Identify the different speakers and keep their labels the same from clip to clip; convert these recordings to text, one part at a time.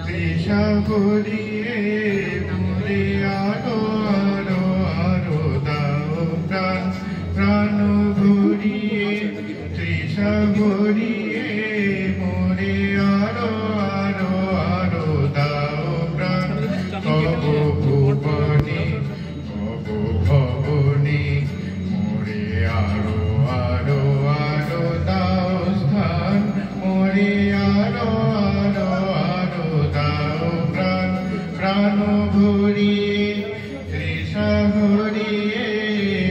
Speaker 1: তৃষা ভরিয়ে মোরে আরো আরো আরো দাও প্রাণ প্রাণ ভরিয়ে তৃষা ভরিয়ে মোরে আরো আরো আরো দাও প্রাণ কব ভুবনে কব ভবনে মোরে আরো আরো আরো দাও স্থান মোরে আরো আরো আরো দাও প্রাণ প্রাণ ভরিয়ে তৃষা ভরিয়ে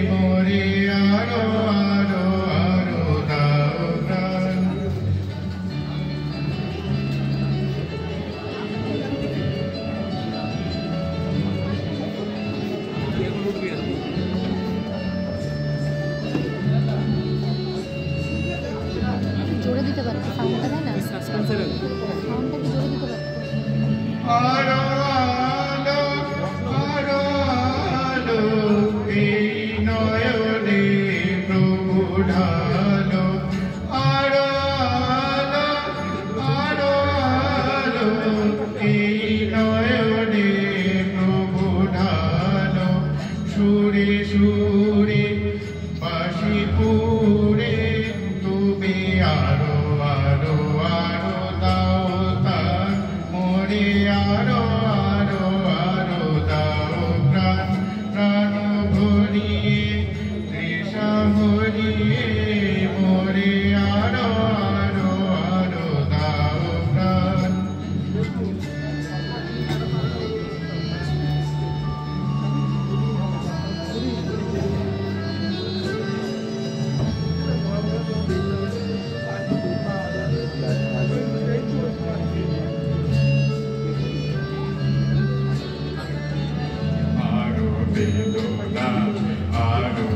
Speaker 1: মোরে আরো আরো আরো দাও প্রাণ
Speaker 2: জোরে দিতে পারতো সাউন্ডটা তাই না সাউন্ডটা কি জোরে দিতে পারতো
Speaker 1: আরো আলো আরো আলো এই নয়নে প্রভু ঢালো আরো আলো আরো আলো এই নয়নে প্রভু ঢালো সুরে সুরে বাঁশি পুরে তুমি আরো আরো আরো দাও তার মোরে আরো আরো আরো দাও প্রাণ প্রাণ ভরিয়ে তৃষা ভরিয়ে মোরে আরো আরো আরো দাও প্রাণ আরো বেদনা আরো